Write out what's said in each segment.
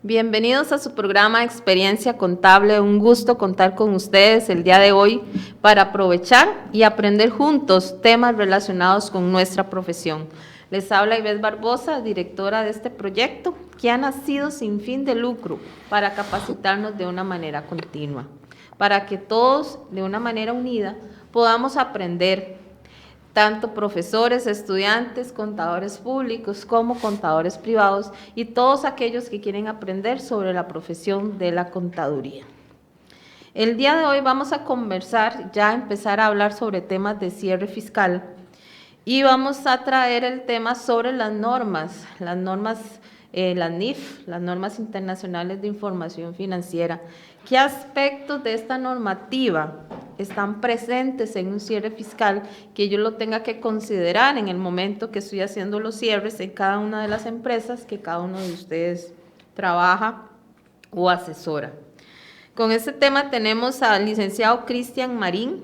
Bienvenidos a su programa Experiencia Contable. Un gusto contar con ustedes el día de hoy para aprovechar y aprender juntos temas relacionados con nuestra profesión. Les habla Ivette Barbosa, directora de este proyecto, que ha nacido sin fin de lucro para capacitarnos de una manera continua, para que todos, de una manera unida, podamos aprender, tanto profesores, estudiantes, contadores públicos como contadores privados y todos aquellos que quieren aprender sobre la profesión de la contaduría. El día de hoy vamos a conversar, empezar a hablar sobre temas de cierre fiscal y vamos a traer el tema sobre las normas, las NIF, las normas internacionales de información financiera. ¿Qué aspectos de esta normativa están presentes en un cierre fiscal que yo lo tenga que considerar en el momento que estoy haciendo los cierres en cada una de las empresas que cada uno de ustedes trabaja o asesora? Con este tema tenemos al licenciado Cristian Marín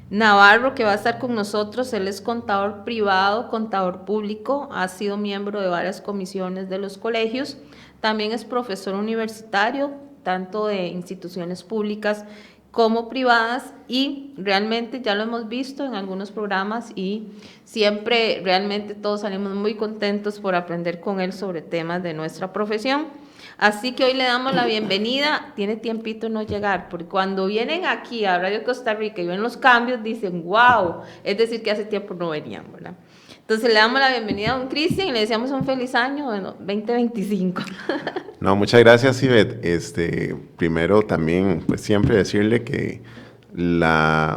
Navarro, que va a estar con nosotros. Él es contador privado, contador público, ha sido miembro de varias comisiones de los colegios, también es profesor universitario, tanto de instituciones públicas como privadas, y realmente ya lo hemos visto en algunos programas y siempre realmente todos salimos muy contentos por aprender con él sobre temas de nuestra profesión. Así que hoy le damos la bienvenida. Tiene tiempito no llegar, porque cuando vienen aquí a Radio Costa Rica y ven los cambios, dicen, wow, es decir que hace tiempo no venían, ¿verdad? Entonces le damos la bienvenida a don Cristian y le deseamos un feliz año, 2025. No, muchas gracias, Ivette. Primero también, pues siempre decirle que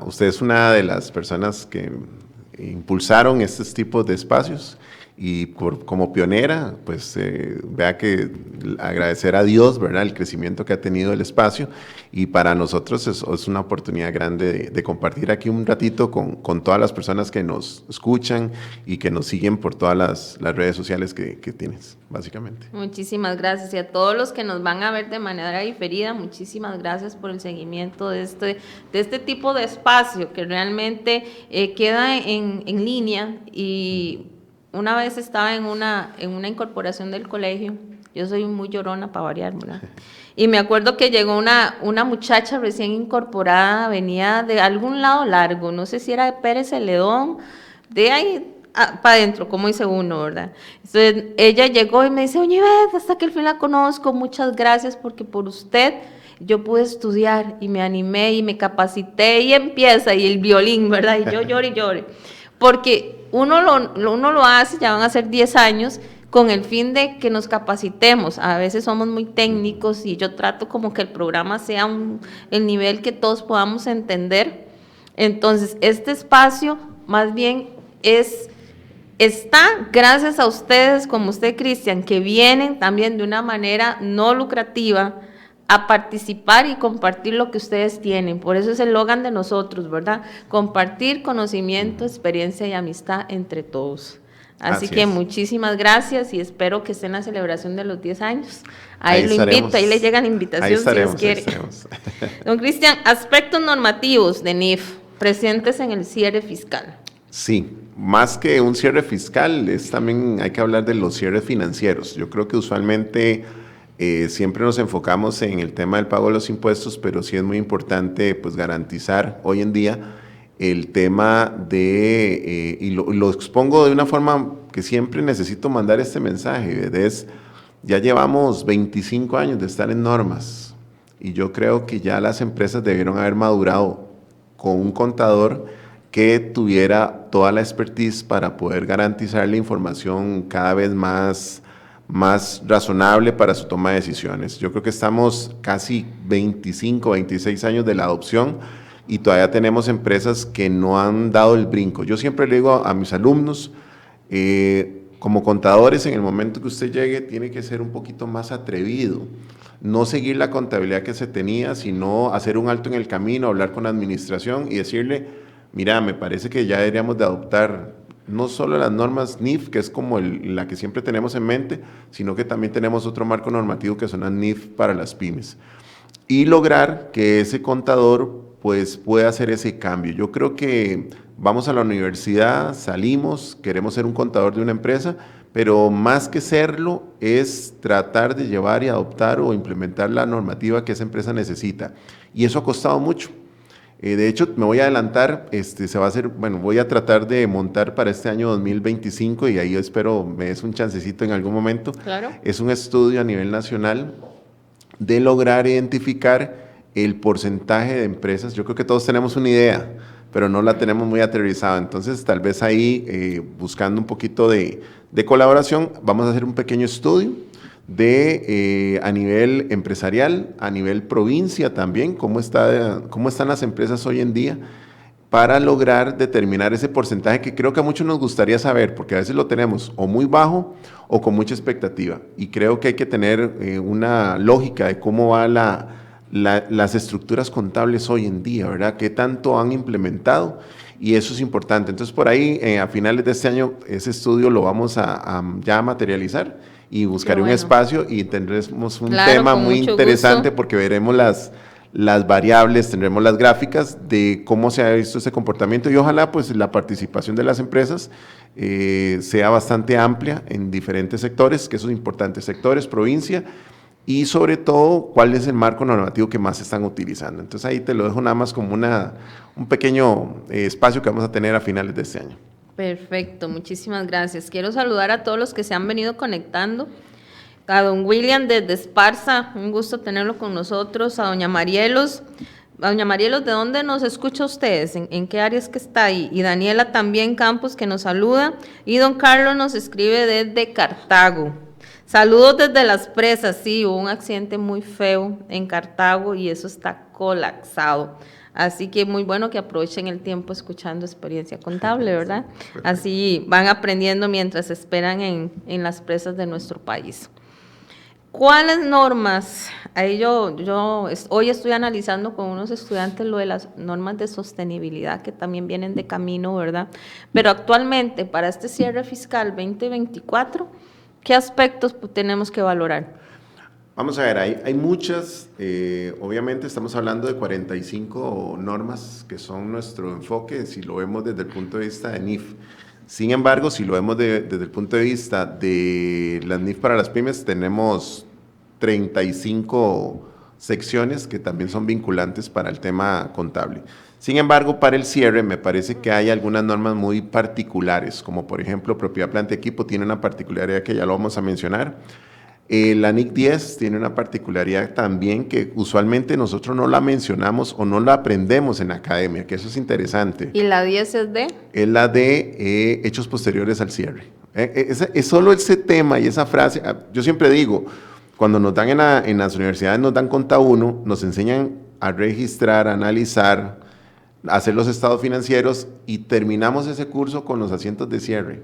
usted es una de las personas que impulsaron estos tipos de espacios y como pionera, pues vea que agradecer a Dios, ¿verdad?, el crecimiento que ha tenido el espacio, y para nosotros es una oportunidad grande de compartir aquí un ratito con todas las personas que nos escuchan y que nos siguen por todas las redes sociales que tienes, básicamente. Muchísimas gracias, y a todos los que nos van a ver de manera diferida, muchísimas gracias por el seguimiento de este tipo de espacio que realmente queda en línea. Y una vez estaba en una incorporación del colegio, yo soy muy llorona para variar, ¿verdad? Y me acuerdo que llegó una muchacha recién incorporada, venía de algún lado largo, no sé si era de Pérez Celedón, de ahí para adentro, como dice uno, ¿verdad? Entonces ella llegó y me dice, oye, Beth, hasta que al fin la conozco, muchas gracias porque por usted yo pude estudiar y me animé y me capacité, y empieza, y el violín, ¿verdad? Y yo lloré y lloré, porque uno lo hace, ya van a ser 10 años, con el fin de que nos capacitemos. A veces somos muy técnicos y yo trato como que el programa sea el nivel que todos podamos entender. Entonces, este espacio más bien está gracias a ustedes, como usted, Cristian, que vienen también de una manera no lucrativa a participar y compartir lo que ustedes tienen. Por eso es el eslogan de nosotros, ¿verdad? Compartir conocimiento, experiencia y amistad entre todos. Así que muchísimas gracias y espero que esté en la celebración de los 10 años. Ahí lo invito, ahí le llega la invitación si Dios quiere. Don Cristian, aspectos normativos de NIF presentes en el cierre fiscal. Sí, más que un cierre fiscal, también hay que hablar de los cierres financieros. Yo creo que usualmente siempre nos enfocamos en el tema del pago de los impuestos, pero sí es muy importante pues garantizar hoy en día el tema y lo expongo de una forma que siempre necesito mandar este mensaje, ya llevamos 25 años de estar en normas y yo creo que ya las empresas debieron haber madurado con un contador que tuviera toda la expertise para poder garantizar la información cada vez más razonable para su toma de decisiones. Yo creo que estamos casi 25, 26 años de la adopción y todavía tenemos empresas que no han dado el brinco. Yo siempre le digo a mis alumnos, como contadores, en el momento que usted llegue, tiene que ser un poquito más atrevido. No seguir la contabilidad que se tenía, sino hacer un alto en el camino, hablar con la administración y decirle, mira, me parece que ya deberíamos de adoptar no solo las normas NIF, que es como la que siempre tenemos en mente, sino que también tenemos otro marco normativo que son las NIF para las pymes. Y lograr que ese contador pues pueda hacer ese cambio. Yo creo que vamos a la universidad, salimos, queremos ser un contador de una empresa, pero más que serlo es tratar de llevar y adoptar o implementar la normativa que esa empresa necesita. Y eso ha costado mucho. De hecho, me voy a adelantar, se va a hacer, bueno, voy a tratar de montar para este año 2025 y ahí espero me des un chancecito en algún momento. Claro. Es un estudio a nivel nacional de lograr identificar el porcentaje de empresas. Yo creo que todos tenemos una idea, pero no la tenemos muy aterrizada. Entonces, tal vez ahí, buscando un poquito de colaboración, vamos a hacer un pequeño estudio a nivel empresarial, a nivel provincia también, cómo están las empresas hoy en día, para lograr determinar ese porcentaje que creo que a muchos nos gustaría saber, porque a veces lo tenemos o muy bajo o con mucha expectativa. Y creo que hay que tener una lógica de cómo va las estructuras contables hoy en día, ¿verdad? ¿Qué tanto han implementado? Y eso es importante. Entonces, por ahí, a finales de este año, ese estudio lo vamos a ya materializar y buscaré un espacio y tendremos un tema muy interesante porque veremos las variables, tendremos las gráficas de cómo se ha visto ese comportamiento y ojalá pues la participación de las empresas sea bastante amplia en diferentes sectores, que eso es importante, sectores, provincia, y sobre todo, cuál es el marco normativo que más están utilizando. Entonces ahí te lo dejo nada más como un pequeño espacio que vamos a tener a finales de este año. Perfecto, muchísimas gracias. Quiero saludar a todos los que se han venido conectando. A don William desde Esparza, un gusto tenerlo con nosotros. A doña Marielos. Doña Marielos, ¿de dónde nos escucha ustedes? ¿En qué áreas que está ahí? Y Daniela también Campos, que nos saluda. Y don Carlos nos escribe desde Cartago. Saludos desde Las Presas. Sí, hubo un accidente muy feo en Cartago y eso está colapsado. Así que muy bueno que aprovechen el tiempo escuchando Experiencia Contable, ¿verdad? Así van aprendiendo mientras esperan en las presas de nuestro país. ¿Cuáles normas? Ahí hoy estoy analizando con unos estudiantes lo de las normas de sostenibilidad que también vienen de camino, ¿verdad? Pero actualmente para este cierre fiscal 2024, ¿qué aspectos tenemos que valorar? Vamos a ver, hay muchas, obviamente estamos hablando de 45 normas que son nuestro enfoque, si lo vemos desde el punto de vista de NIF. Sin embargo, si lo vemos desde el punto de vista de las NIF para las pymes, tenemos 35 secciones que también son vinculantes para el tema contable. Sin embargo, para el cierre me parece que hay algunas normas muy particulares, como por ejemplo, propiedad, planta y equipo tiene una particularidad que ya lo vamos a mencionar. La NIC 10 tiene una particularidad también que usualmente nosotros no la mencionamos o no la aprendemos en la academia, que eso es interesante. ¿Y la 10 es de? Es la de hechos posteriores al cierre. Es solo ese tema y esa frase. Yo siempre digo, cuando nos dan en las universidades, nos dan Conta 1, nos enseñan a registrar, a analizar, a hacer los estados financieros y terminamos ese curso con los asientos de cierre.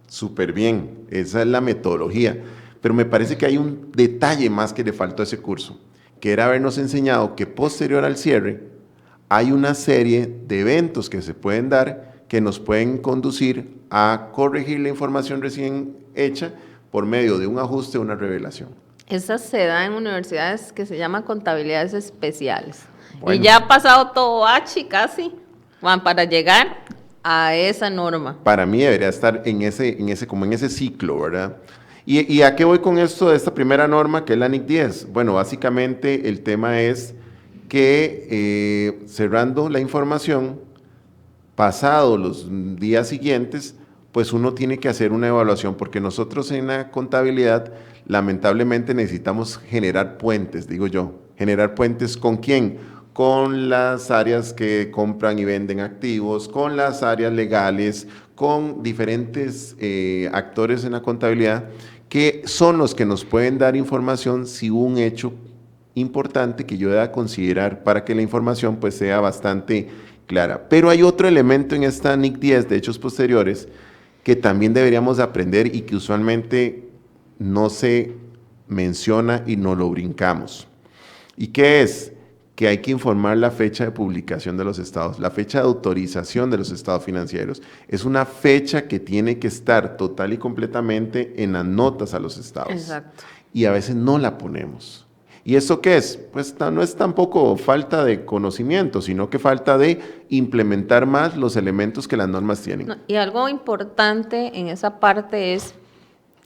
Súper bien, esa es la metodología. Pero me parece que hay un detalle más que le faltó a ese curso, que era habernos enseñado que posterior al cierre hay una serie de eventos que se pueden dar que nos pueden conducir a corregir la información recién hecha por medio de un ajuste o una revelación. Esa se da en universidades que se llaman contabilidades especiales. Bueno, y ya ha pasado todo H casi para llegar a esa norma. Para mí debería estar en ese ciclo, ¿verdad? ¿Y a qué voy con esto de esta primera norma que es la NIC 10? Bueno, básicamente el tema es que cerrando la información, pasado los días siguientes, pues uno tiene que hacer una evaluación, porque nosotros en la contabilidad lamentablemente necesitamos generar puentes, digo yo. ¿Generar puentes con quién? Con las áreas que compran y venden activos, con las áreas legales, con diferentes actores en la contabilidad, que son los que nos pueden dar información si hubo un hecho importante que yo deba considerar para que la información pues sea bastante clara. Pero hay otro elemento en esta NIC 10 de hechos posteriores que también deberíamos aprender y que usualmente no se menciona y no lo brincamos. ¿Y qué es? Que hay que informar la fecha de publicación de los estados, la fecha de autorización de los estados financieros. Es una fecha que tiene que estar total y completamente en las notas a los estados. Exacto. Y a veces no la ponemos. ¿Y eso qué es? Pues no es tampoco falta de conocimiento, sino que falta de implementar más los elementos que las normas tienen. No, y algo importante en esa parte es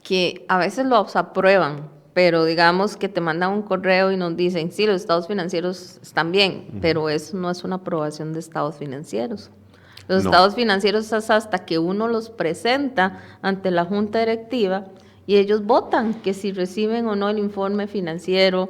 que a veces los aprueban, pero digamos que te mandan un correo y nos dicen, sí, los estados financieros están bien, pero eso no es una aprobación de estados financieros. Los No. estados financieros es hasta que uno los presenta ante la junta directiva y ellos votan que si reciben o no el informe financiero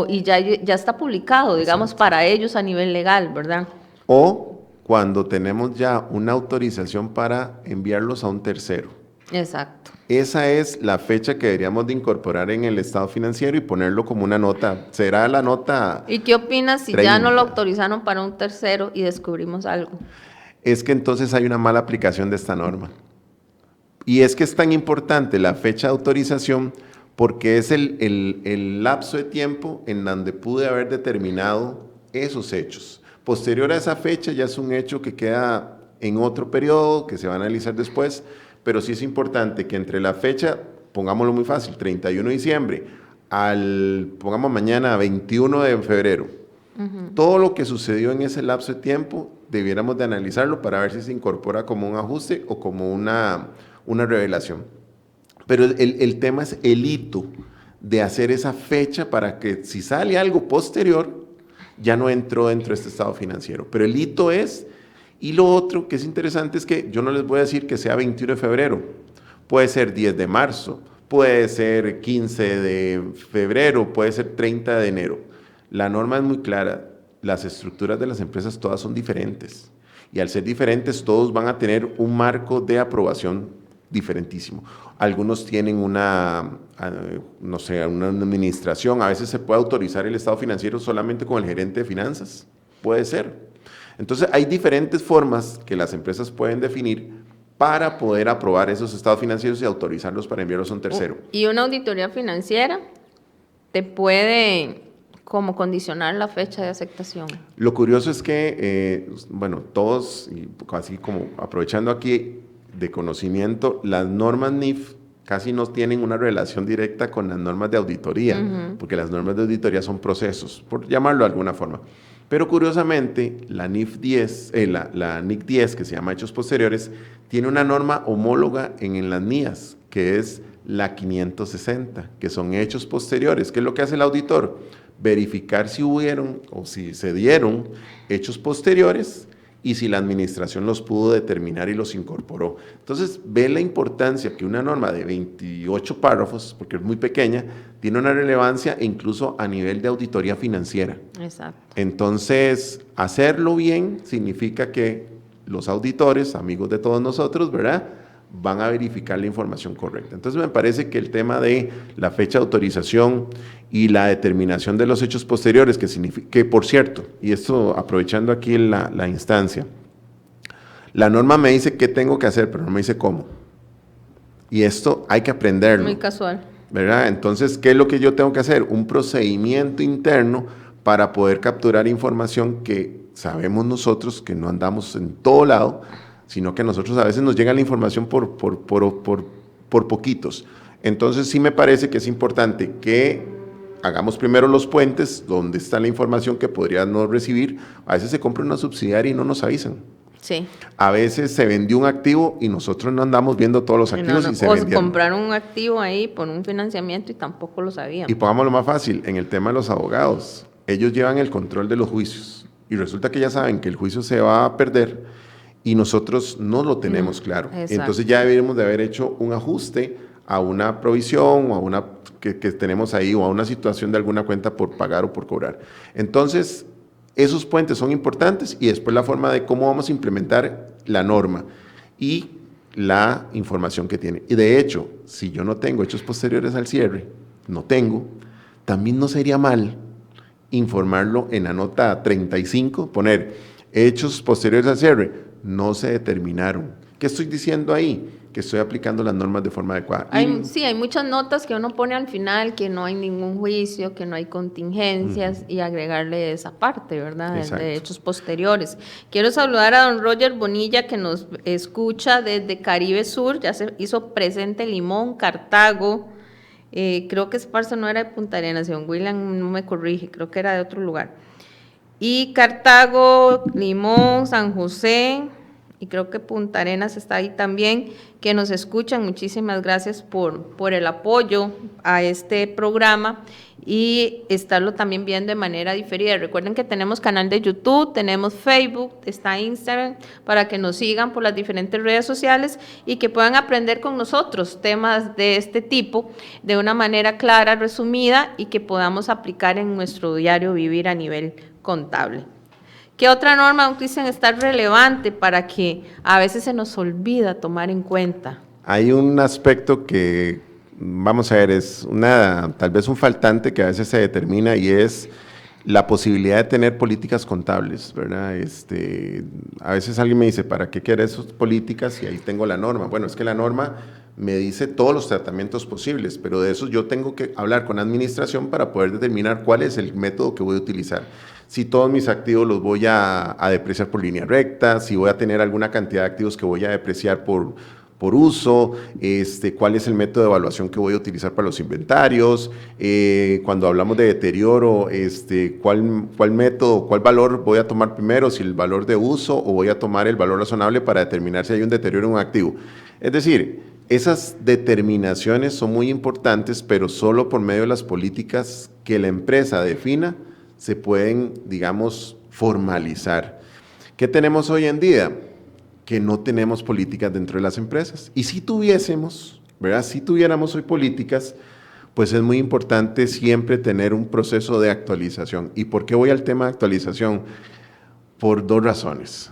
y ya está publicado, digamos, Exacto. para ellos a nivel legal, ¿verdad? O cuando tenemos ya una autorización para enviarlos a un tercero. Exacto. Esa es la fecha que deberíamos de incorporar en el estado financiero y ponerlo como una nota. Será la nota ¿Y qué opinas si 30. ya no lo autorizaron para un tercero y descubrimos algo? Es que entonces hay una mala aplicación de esta norma. Y es que es tan importante la fecha de autorización porque es el lapso de tiempo en donde pude haber determinado esos hechos. Posterior a esa fecha ya es un hecho que queda en otro periodo, que se va a analizar después, pero sí es importante que entre la fecha, pongámoslo muy fácil, 31 de diciembre, pongamos mañana 21 de febrero, todo lo que sucedió en ese lapso de tiempo debiéramos de analizarlo para ver si se incorpora como un ajuste o como una revelación. Pero el tema es el hito de hacer esa fecha para que si sale algo posterior, ya no entró dentro de este estado financiero. Pero el hito es, y lo otro que es interesante es que yo no les voy a decir que sea 21 de febrero, puede ser 10 de marzo, puede ser 15 de febrero, puede ser 30 de enero. La norma es muy clara, las estructuras de las empresas todas son diferentes y al ser diferentes todos van a tener un marco de aprobación diferentísimo. Algunos tienen no sé, una administración, a veces se puede autorizar el estado financiero solamente con el gerente de finanzas, puede ser. Entonces hay diferentes formas que las empresas pueden definir para poder aprobar esos estados financieros y autorizarlos para enviarlos a un tercero. Y una auditoría financiera te puede como condicionar la fecha de aceptación. Lo curioso es que, bueno, todos, y así como aprovechando aquí de conocimiento, las normas NIF casi no tienen una relación directa con las normas de auditoría, porque las normas de auditoría son procesos, por llamarlo de alguna forma. Pero curiosamente, la NIF 10, la NIC 10, que se llama Hechos Posteriores, tiene una norma homóloga en las NIAS, que es la 560, que son hechos posteriores. ¿Qué es lo que hace el auditor? Verificar si hubieron o si se dieron hechos posteriores y si la administración los pudo determinar y los incorporó. Entonces, ve la importancia que una norma de 28 párrafos, porque es muy pequeña, tiene una relevancia incluso a nivel de auditoría financiera. Exacto. Entonces, hacerlo bien significa que los auditores, amigos de todos nosotros, ¿verdad?, van a verificar la información correcta. Entonces me parece que el tema de la fecha de autorización y la determinación de los hechos posteriores, que por cierto, y esto aprovechando aquí la instancia, la norma me dice qué tengo que hacer, pero no me dice cómo. Y esto hay que aprenderlo. Muy casual. ¿Verdad? Entonces, ¿qué es lo que yo tengo que hacer? Un procedimiento interno para poder capturar información que sabemos nosotros que no andamos en todo lado, sino que a nosotros a veces nos llega la información por poquitos. Entonces sí me parece que es importante que hagamos primero los puentes donde está la información que podrían no recibir. A veces se compra una subsidiaria y no nos avisan. Sí. A veces se vendió un activo y nosotros no andamos viendo todos los activos y se vendieron. O compraron un activo ahí por un financiamiento y tampoco lo sabían. Y pongámoslo más fácil, en el tema de los abogados, ellos llevan el control de los juicios y resulta que ya saben que el juicio se va a perder y nosotros no lo tenemos claro. Entonces ya deberíamos de haber hecho un ajuste a una provisión o a una que tenemos ahí o a una situación de alguna cuenta por pagar o por cobrar. Entonces, esos puentes son importantes y después la forma de cómo vamos a implementar la norma y la información que tiene. Y de hecho, si yo no tengo hechos posteriores al cierre, también no sería mal informarlo en la nota 35, poner hechos posteriores al cierre, no se determinaron. ¿Qué estoy diciendo ahí? Que estoy aplicando las normas de forma adecuada. Sí, hay muchas notas que uno pone al final, que no hay ningún juicio, que no hay contingencias, y agregarle esa parte, ¿verdad? De hechos posteriores. Quiero saludar a don Roger Bonilla, que nos escucha desde Caribe Sur, ya se hizo presente Limón, Cartago, creo que Esparza no era de Punta Arenas, don William no me corrige, creo que era de otro lugar. Y Cartago, Limón, San José, y creo que Punta Arenas está ahí también, que nos escuchan. Muchísimas gracias por el apoyo a este programa y estarlo también viendo de manera diferida. Recuerden que tenemos canal de YouTube, tenemos Facebook, está Instagram, para que nos sigan por las diferentes redes sociales y que puedan aprender con nosotros temas de este tipo de una manera clara, resumida, y que podamos aplicar en nuestro diario vivir a nivel contable. ¿Qué otra norma, don Cristian, está relevante para que a veces se nos olvida tomar en cuenta? Hay un aspecto que, vamos a ver, es tal vez un faltante que a veces se determina, y es la posibilidad de tener políticas contables, ¿verdad? A veces alguien me dice, ¿para qué quieres esas políticas? Y ahí tengo la norma. Bueno, es que la norma me dice todos los tratamientos posibles, pero de eso yo tengo que hablar con administración para poder determinar cuál es el método que voy a utilizar. Si todos mis activos los voy a depreciar por línea recta, si voy a tener alguna cantidad de activos que voy a depreciar por uso, cuál es el método de evaluación que voy a utilizar para los inventarios, cuando hablamos de deterioro, cuál método, cuál valor voy a tomar primero, si el valor de uso o voy a tomar el valor razonable para determinar si hay un deterioro en un activo. Es decir, esas determinaciones son muy importantes, pero solo por medio de las políticas que la empresa defina se pueden, digamos, formalizar. ¿Qué tenemos hoy en día? Que no tenemos políticas dentro de las empresas. Y si tuviésemos, ¿verdad? Si tuviéramos hoy políticas, pues es muy importante siempre tener un proceso de actualización. ¿Y por qué voy al tema de actualización? Por dos razones.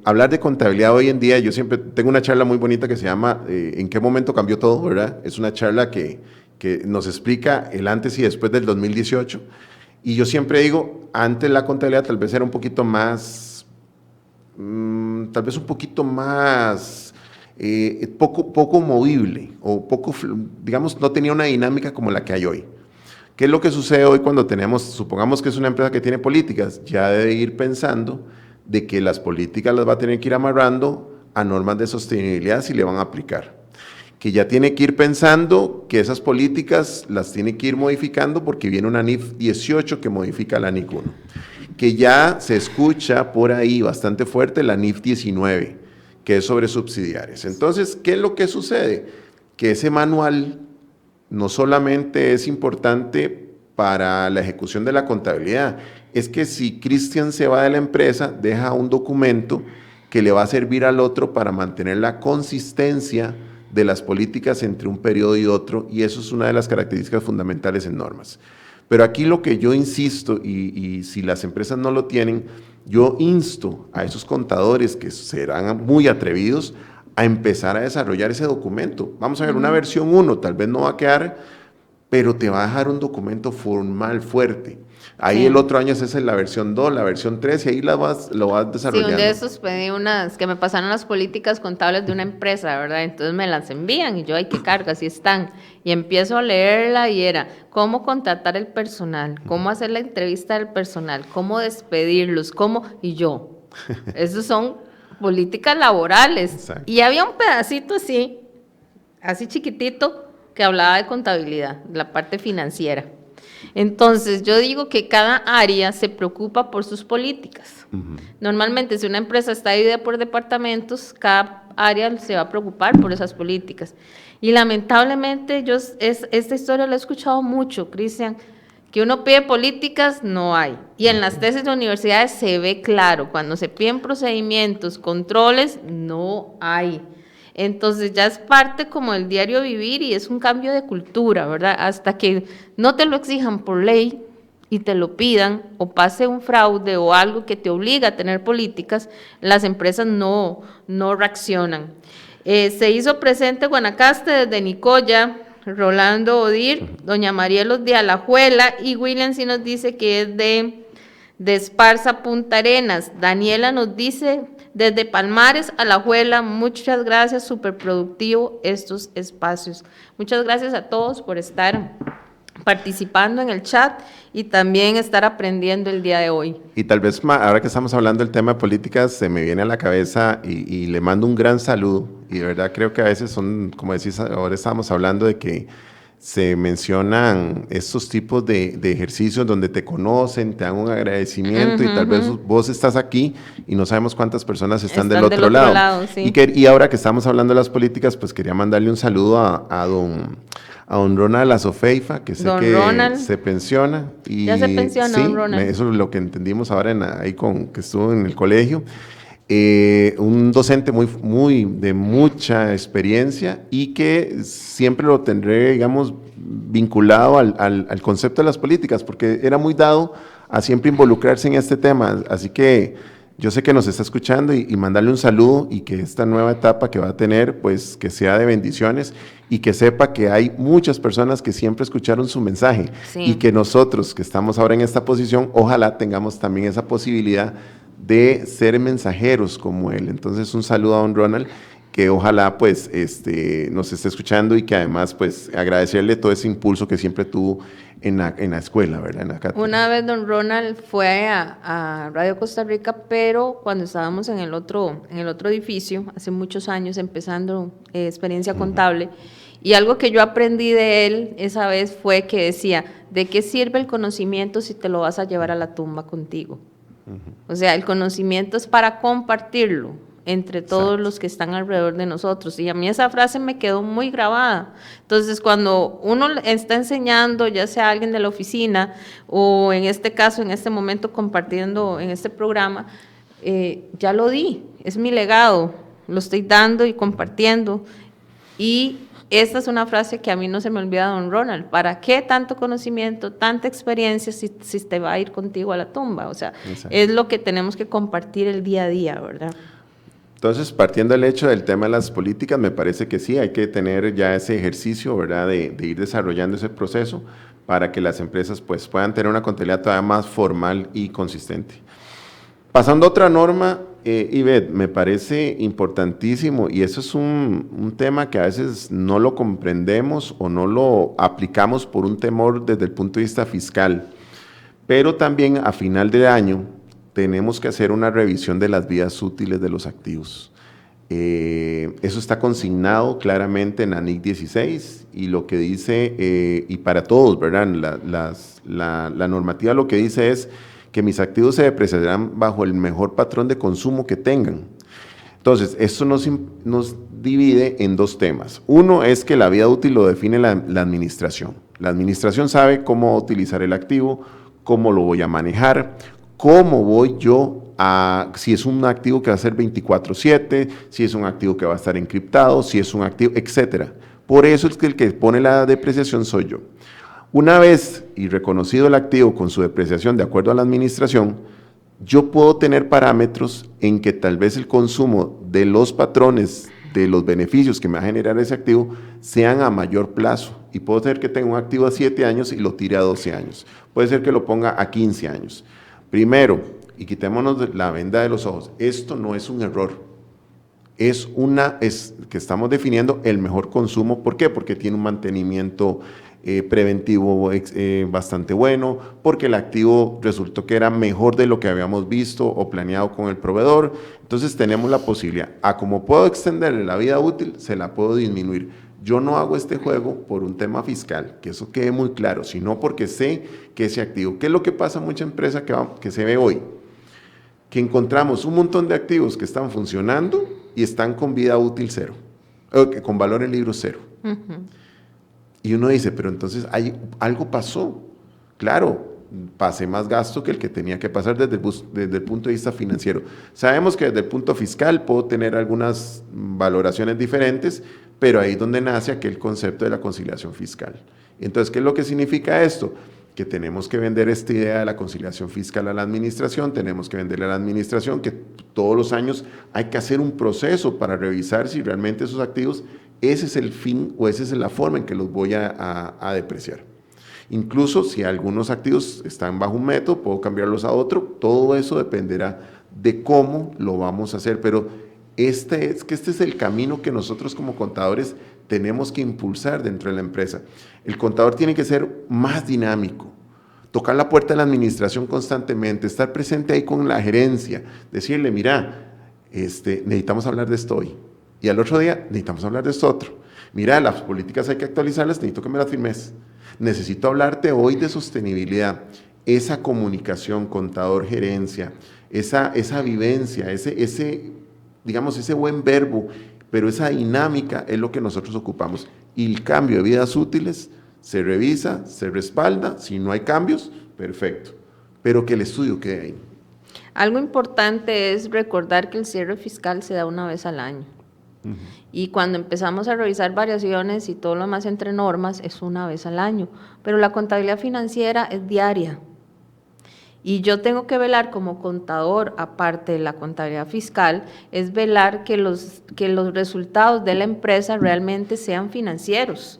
Hablar de contabilidad hoy en día, yo siempre tengo una charla muy bonita que se llama ¿En qué momento cambió todo? ¿Verdad? Es una charla que nos explica el antes y después del 2018. Y yo siempre digo, antes la contabilidad tal vez era un poquito más, poco movible, o poco, digamos, no tenía una dinámica como la que hay hoy. ¿Qué es lo que sucede hoy cuando supongamos que es una empresa que tiene políticas? Ya debe ir pensando de que las políticas las va a tener que ir amarrando a normas de sostenibilidad si le van a aplicar. Que ya tiene que ir pensando que esas políticas las tiene que ir modificando porque viene una NIF 18 que modifica la NIC 1. Que ya se escucha por ahí bastante fuerte la NIF 19, que es sobre subsidiarias. Entonces, ¿qué es lo que sucede? Que ese manual no solamente es importante para la ejecución de la contabilidad, es que si Cristian se va de la empresa, deja un documento que le va a servir al otro para mantener la consistencia de las políticas entre un periodo y otro, y eso es una de las características fundamentales en normas. Pero aquí lo que yo insisto, y si las empresas no lo tienen, yo insto a esos contadores que serán muy atrevidos a empezar a desarrollar ese documento. Vamos a ver, una versión 1 tal vez no va a quedar, pero te va a dejar un documento formal fuerte. Ahí sí. El otro año es la versión 2, la versión 3, y ahí lo vas desarrollando. Sí, un de esos pedí que me pasaron las políticas contables de una empresa, ¿verdad? Entonces me las envían y yo, ay, qué cargas, y están. Y empiezo a leerla y era cómo contratar el personal, cómo hacer la entrevista del personal, cómo despedirlos, y yo. Esos son políticas laborales. Exacto. Y había un pedacito así chiquitito, que hablaba de contabilidad, la parte financiera. Entonces, yo digo que cada área se preocupa por sus políticas. Uh-huh. Normalmente, si una empresa está dividida por departamentos, cada área se va a preocupar por esas políticas. Y lamentablemente, esta historia la he escuchado mucho, Cristian, que uno pide políticas, no hay. Y en las tesis de universidades se ve claro, cuando se piden procedimientos, controles, no hay. Entonces ya es parte como del diario vivir y es un cambio de cultura, ¿verdad? Hasta que no te lo exijan por ley y te lo pidan o pase un fraude o algo que te obliga a tener políticas, las empresas no reaccionan. Se hizo presente Guanacaste desde Nicoya, Rolando Odir, doña Marielos de Alajuela, y William sí nos dice que es de Esparza, Punta Arenas. Daniela nos dice desde Palmares, Alajuela, muchas gracias, súper productivo estos espacios. Muchas gracias a todos por estar participando en el chat y también estar aprendiendo el día de hoy. Y tal vez ahora que estamos hablando del tema de políticas, se me viene a la cabeza y le mando un gran saludo, y de verdad creo que a veces son, como decís, ahora estamos hablando de que se mencionan estos tipos de ejercicios donde te conocen, te dan un agradecimiento y tal vez vos estás aquí y no sabemos cuántas personas están del otro lado. Sí. Y ahora que estamos hablando de las políticas, pues quería mandarle un saludo a don Ronald Azofeifa, que sé Don que Ronald. se pensiona. Y Ya se pensiona, sí, don Ronald. eso es lo que entendimos ahora ahí que estuvo en el colegio. Un docente de mucha experiencia y que siempre lo tendré, digamos, vinculado al concepto de las políticas, porque era muy dado a siempre involucrarse en este tema. Así que yo sé que nos está escuchando y mandarle un saludo y que esta nueva etapa que va a tener, pues que sea de bendiciones y que sepa que hay muchas personas que siempre escucharon su mensaje y que nosotros que estamos ahora en esta posición, ojalá tengamos también esa posibilidad de ser mensajeros como él. Entonces, un saludo a don Ronald, que ojalá pues nos esté escuchando y que además pues agradecerle todo ese impulso que siempre tuvo en la escuela, ¿verdad? En la cátedra. Una vez don Ronald fue a Radio Costa Rica, pero cuando estábamos en el otro edificio, hace muchos años, empezando experiencia contable, y algo que yo aprendí de él esa vez fue que decía, ¿de qué sirve el conocimiento si te lo vas a llevar a la tumba contigo? O sea, el conocimiento es para compartirlo entre todos los que están alrededor de nosotros. Y a mí esa frase me quedó muy grabada. Entonces, cuando uno está enseñando, ya sea alguien de la oficina o en este caso, en este momento, compartiendo en este programa, ya lo di, es mi legado, lo estoy dando y compartiendo. Y esta es una frase que a mí no se me olvida, don Ronald. ¿Para qué tanto conocimiento, tanta experiencia si te va a ir contigo a la tumba? O sea, es lo que tenemos que compartir el día a día, ¿verdad? Entonces, partiendo del hecho del tema de las políticas, me parece que sí, hay que tener ya ese ejercicio, ¿verdad?, de ir desarrollando ese proceso para que las empresas pues puedan tener una contabilidad todavía más formal y consistente. Pasando a otra norma, Ivette, me parece importantísimo y eso es un tema que a veces no lo comprendemos o no lo aplicamos por un temor desde el punto de vista fiscal, pero también a final de año tenemos que hacer una revisión de las vidas útiles de los activos. Eso está consignado claramente en la NIC 16 y lo que dice, y para todos, ¿verdad? La normativa lo que dice es que mis activos se depreciarán bajo el mejor patrón de consumo que tengan. Entonces, esto nos divide en dos temas. Uno es que la vida útil lo define la administración. La administración sabe cómo utilizar el activo, cómo lo voy a manejar, cómo voy yo si es un activo que va a ser 24/7, si es un activo que va a estar encriptado, si es un activo, etcétera. Por eso es que el que pone la depreciación soy yo. Una vez y reconocido el activo con su depreciación de acuerdo a la administración, yo puedo tener parámetros en que tal vez el consumo de los patrones de los beneficios que me va a generar ese activo sean a mayor plazo. Y puedo ser que tenga un activo a 7 años y lo tire a 12 años. Puede ser que lo ponga a 15 años. Primero, y quitémonos la venda de los ojos, esto no es un error. Es que estamos definiendo el mejor consumo. ¿Por qué? Porque tiene un mantenimiento preventivo bastante bueno, porque el activo resultó que era mejor de lo que habíamos visto o planeado con el proveedor. Entonces tenemos la posibilidad, como puedo extenderle la vida útil, se la puedo disminuir. Yo no hago este juego por un tema fiscal, que eso quede muy claro, sino porque sé que ese activo, ¿qué es lo que pasa en mucha empresa que se ve hoy? Que encontramos un montón de activos que están funcionando y están con vida útil cero, con valor en libro cero. Y uno dice, pero entonces algo pasó. Claro, pasé más gasto que el que tenía que pasar desde el punto de vista financiero. Sabemos que desde el punto fiscal puedo tener algunas valoraciones diferentes, pero ahí es donde nace aquel concepto de la conciliación fiscal. Entonces, ¿qué es lo que significa esto? Que tenemos que vender esta idea de la conciliación fiscal a la administración, tenemos que venderle a la administración que todos los años hay que hacer un proceso para revisar si realmente esos activos, ese es el fin o esa es la forma en que los voy a depreciar. Incluso si algunos activos están bajo un método, puedo cambiarlos a otro, todo eso dependerá de cómo lo vamos a hacer, pero este es el camino que nosotros como contadores tenemos que impulsar dentro de la empresa. El contador tiene que ser más dinámico, tocar la puerta de la administración constantemente, estar presente ahí con la gerencia, decirle, mira, necesitamos hablar de esto hoy, y al otro día necesitamos hablar de esto otro. Mira, las políticas hay que actualizarlas, necesito que me las firmes. Necesito hablarte hoy de sostenibilidad. Esa comunicación, contador, gerencia, esa vivencia, digamos, ese buen verbo, pero esa dinámica es lo que nosotros ocupamos. Y el cambio de vidas útiles se revisa, se respalda, si no hay cambios, perfecto, pero que el estudio quede ahí. Algo importante es recordar que el cierre fiscal se da una vez al año. Y cuando empezamos a revisar variaciones y todo lo demás entre normas, es una vez al año. Pero la contabilidad financiera es diaria. Y yo tengo que velar como contador, aparte de la contabilidad fiscal, es velar que los resultados de la empresa realmente sean financieros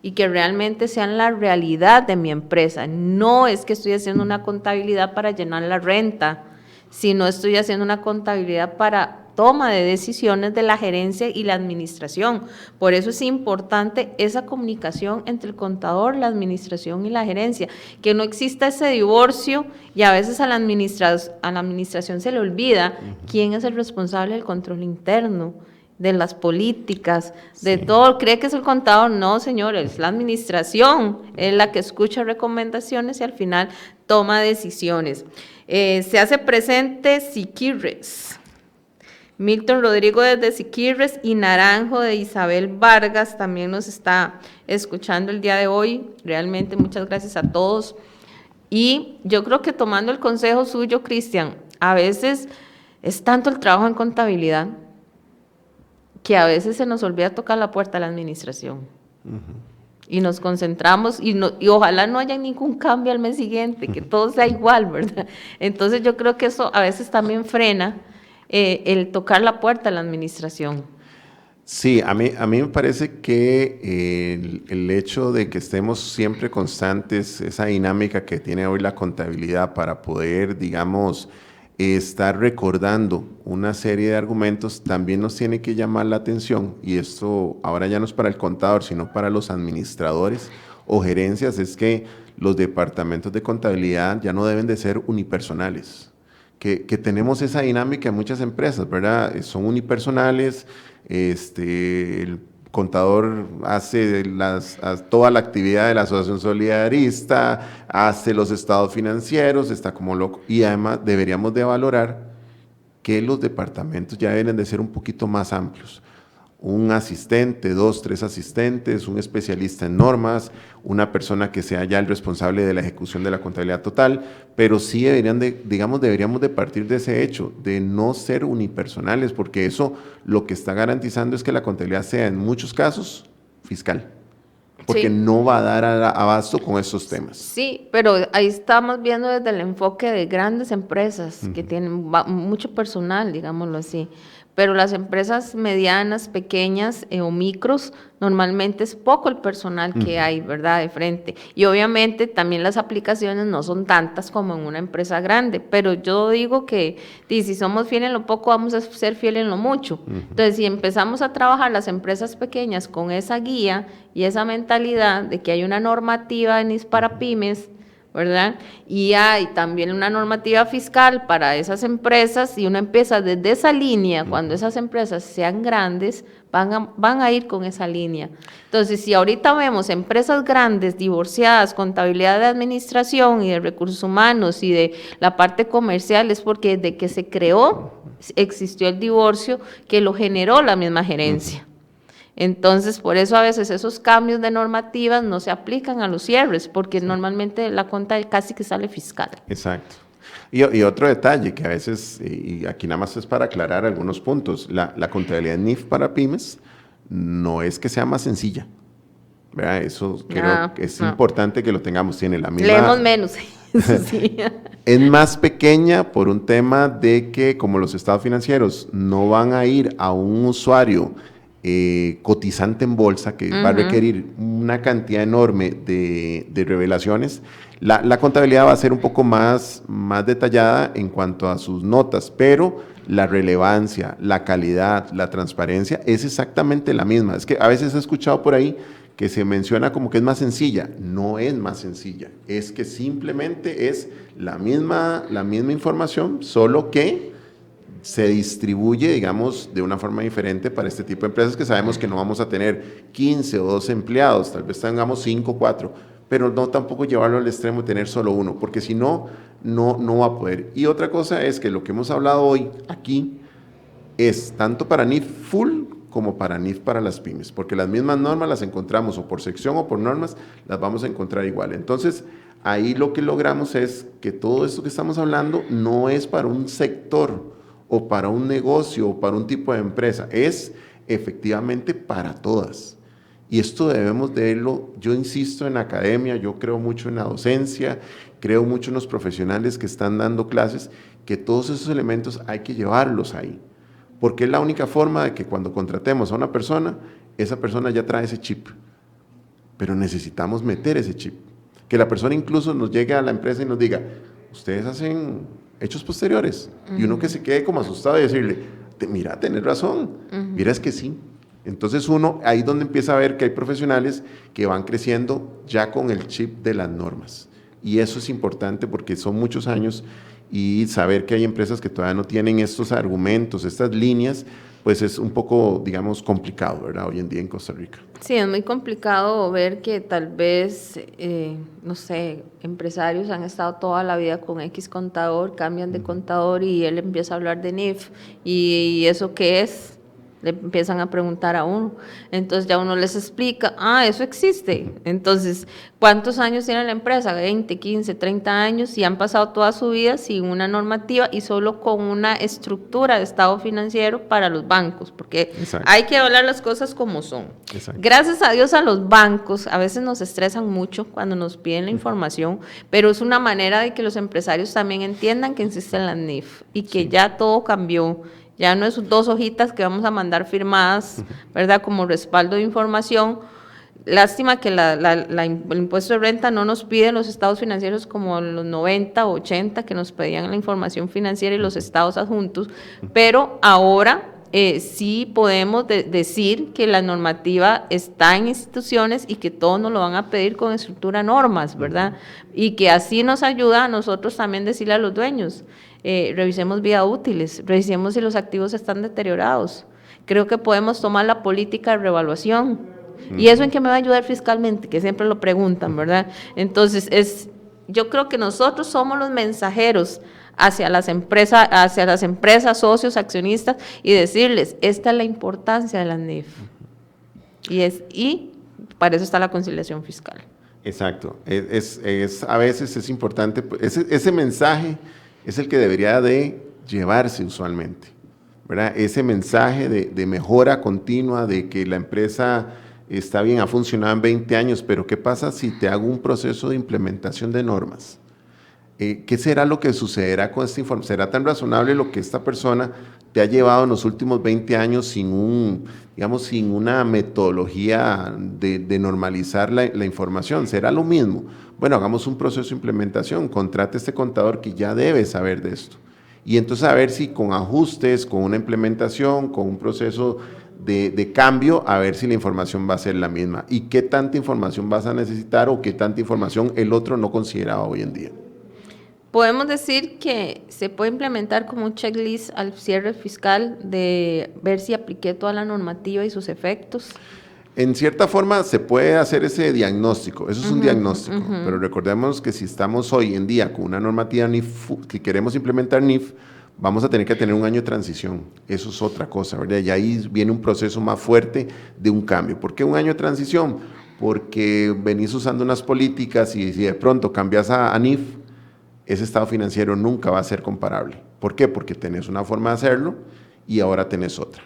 y que realmente sean la realidad de mi empresa. No es que estoy haciendo una contabilidad para llenar la renta, sino estoy haciendo una contabilidad para toma de decisiones de la gerencia y la administración. Por eso es importante esa comunicación entre el contador, la administración y la gerencia, que no exista ese divorcio y a veces a la administración se le olvida quién es el responsable del control interno, de las políticas, de todo. Cree que es el contador. No, señores, la administración es la que escucha recomendaciones y al final toma decisiones. Se hace presente Siquirres, Milton Rodrigo desde Siquirres y Naranjo de Isabel Vargas también nos está escuchando el día de hoy. Realmente muchas gracias a todos. Y yo creo que tomando el consejo suyo, Cristian, a veces es tanto el trabajo en contabilidad que a veces se nos olvida tocar la puerta a la administración. Y nos concentramos y ojalá no haya ningún cambio al mes siguiente, que todo sea igual, ¿verdad? Entonces yo creo que eso a veces también frena el tocar la puerta a la administración. Sí, a mí me parece que el hecho de que estemos siempre constantes, esa dinámica que tiene hoy la contabilidad para poder, digamos, estar recordando una serie de argumentos, también nos tiene que llamar la atención, y esto ahora ya no es para el contador, sino para los administradores o gerencias, es que los departamentos de contabilidad ya no deben de ser unipersonales. Que tenemos esa dinámica en muchas empresas, ¿verdad? Son unipersonales, el contador hace toda la actividad de la asociación solidarista, hace los estados financieros, está como loco, y además deberíamos de valorar que los departamentos ya deben de ser un poquito más amplios. Un asistente, 2, 3 asistentes, un especialista en normas, una persona que sea ya el responsable de la ejecución de la contabilidad total, pero sí deberíamos de partir de ese hecho, de no ser unipersonales, porque eso lo que está garantizando es que la contabilidad sea en muchos casos fiscal, porque no va a dar abasto con esos temas. Sí, pero ahí estamos viendo desde el enfoque de grandes empresas que tienen mucho personal, digámoslo así. Pero las empresas medianas, pequeñas o micros, normalmente es poco el personal que hay, ¿verdad?, de frente. Y obviamente también las aplicaciones no son tantas como en una empresa grande, pero yo digo que si somos fieles en lo poco, vamos a ser fieles en lo mucho. Entonces, si empezamos a trabajar las empresas pequeñas con esa guía y esa mentalidad de que hay una normativa en para pymes, ¿verdad? Y hay también una normativa fiscal para esas empresas y uno empieza desde esa línea, cuando esas empresas sean grandes, van a ir con esa línea. Entonces, si ahorita vemos empresas grandes, divorciadas, contabilidad de administración y de recursos humanos y de la parte comercial, es porque desde que se creó existió el divorcio que lo generó la misma gerencia. Entonces, por eso a veces esos cambios de normativas no se aplican a los cierres, porque normalmente la cuenta casi que sale fiscal. Exacto. Y otro detalle que a veces, y aquí nada más es para aclarar algunos puntos, la contabilidad NIF para pymes no es que sea más sencilla, ¿verdad? Eso creo que es importante que lo tengamos, tiene la misma... Leemos menos. Sí. Es más pequeña por un tema de que como los estados financieros no van a ir a un usuario cotizante en bolsa que va a requerir una cantidad enorme de revelaciones, la contabilidad va a ser un poco más detallada en cuanto a sus notas, pero la relevancia, la calidad, la transparencia es exactamente la misma. Es que a veces he escuchado por ahí que se menciona como que es más sencilla. No es más sencilla, es que simplemente es la misma información, solo que se distribuye, digamos, de una forma diferente para este tipo de empresas que sabemos que no vamos a tener 15 o 12 empleados, tal vez tengamos 5 o 4, pero no tampoco llevarlo al extremo de tener solo uno, porque si no, no va a poder. Y otra cosa es que lo que hemos hablado hoy aquí es tanto para NIF full como para NIF para las pymes, porque las mismas normas las encontramos o por sección o por normas, las vamos a encontrar igual. Entonces, ahí lo que logramos es que todo esto que estamos hablando no es para un sector o para un negocio o para un tipo de empresa, es efectivamente para todas. Y esto debemos de verlo, yo insisto en la academia, yo creo mucho en la docencia, creo mucho en los profesionales que están dando clases, que todos esos elementos hay que llevarlos ahí, porque es la única forma de que cuando contratemos a una persona, esa persona ya trae ese chip, pero necesitamos meter ese chip, que la persona incluso nos llegue a la empresa y nos diga, ustedes hacen hechos posteriores, y uno que se quede como asustado y decirle, mira, tenés razón, mira es que sí. Entonces uno, ahí es donde empieza a ver que hay profesionales que van creciendo ya con el chip de las normas. Y eso es importante porque son muchos años y saber que hay empresas que todavía no tienen estos argumentos, estas líneas, pues es un poco, digamos, complicado, ¿verdad? Hoy en día en Costa Rica. Sí, es muy complicado ver que tal vez, no sé, empresarios han estado toda la vida con X contador, cambian de contador y él empieza a hablar de NIF. ¿Y eso qué es? Le empiezan a preguntar a uno. Entonces ya uno les explica, eso existe. Entonces, ¿cuántos años tiene la empresa? 20, 15, 30 años y han pasado toda su vida sin una normativa y solo con una estructura de estado financiero para los bancos, porque Exacto. Hay que hablar las cosas como son. Exacto. Gracias a Dios a los bancos, a veces nos estresan mucho cuando nos piden la información, pero es una manera de que los empresarios también entiendan que existen las NIF y que ya todo cambió. Ya no es 2 hojitas que vamos a mandar firmadas, ¿verdad? Como respaldo de información. Lástima que el impuesto de renta no nos pide los estados financieros como los 90 o 80 que nos pedían la información financiera y los estados adjuntos, pero ahora sí podemos decir que la normativa está en instituciones y que todos nos lo van a pedir con estructura normas, ¿verdad? Y que así nos ayuda a nosotros también decirle a los dueños, revisemos vida útiles, revisemos si los activos están deteriorados. Creo que podemos tomar la política de revaluación. ¿Y eso en qué me va a ayudar fiscalmente? Que siempre lo preguntan, ¿verdad? Entonces, yo creo que nosotros somos los mensajeros hacia las empresas, socios, accionistas, y decirles, esta es la importancia de la NIF. Y para eso está la conciliación fiscal. Exacto. A veces es importante, ese mensaje es el que debería de llevarse usualmente, ¿verdad? Ese mensaje de mejora continua, de que la empresa está bien, ha funcionado en 20 años, pero ¿qué pasa si te hago un proceso de implementación de normas? ¿Qué será lo que sucederá con esta información? ¿Será tan razonable lo que esta persona te ha llevado en los últimos 20 años sin una metodología de normalizar la información? ¿Será lo mismo? Bueno, hagamos un proceso de implementación, contrate a este contador que ya debe saber de esto. Y entonces a ver si con ajustes, con una implementación, con un proceso de cambio, a ver si la información va a ser la misma. ¿Y qué tanta información vas a necesitar o qué tanta información el otro no consideraba hoy en día? Podemos decir que se puede implementar como un checklist al cierre fiscal de ver si apliqué toda la normativa y sus efectos. En cierta forma se puede hacer ese diagnóstico, eso es un diagnóstico, pero recordemos que si estamos hoy en día con una normativa NIF, que queremos implementar NIF, vamos a tener que tener un año de transición, eso es otra cosa, ¿verdad? Y ahí viene un proceso más fuerte de un cambio. ¿Por qué un año de transición? Porque venís usando unas políticas y si de pronto cambias a NIF, ese estado financiero nunca va a ser comparable. ¿Por qué? Porque tenés una forma de hacerlo y ahora tenés otra.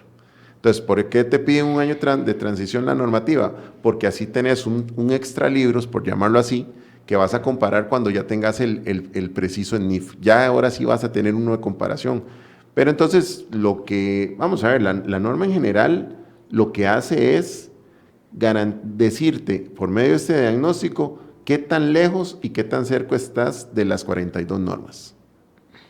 Entonces, ¿por qué te piden un año de transición la normativa? Porque así tenés un extra libros, por llamarlo así, que vas a comparar cuando ya tengas el preciso en NIF. Ya ahora sí vas a tener uno de comparación. Pero entonces, vamos a ver, la norma en general lo que hace es decirte, por medio de este diagnóstico, qué tan lejos y qué tan cerca estás de las 42 normas.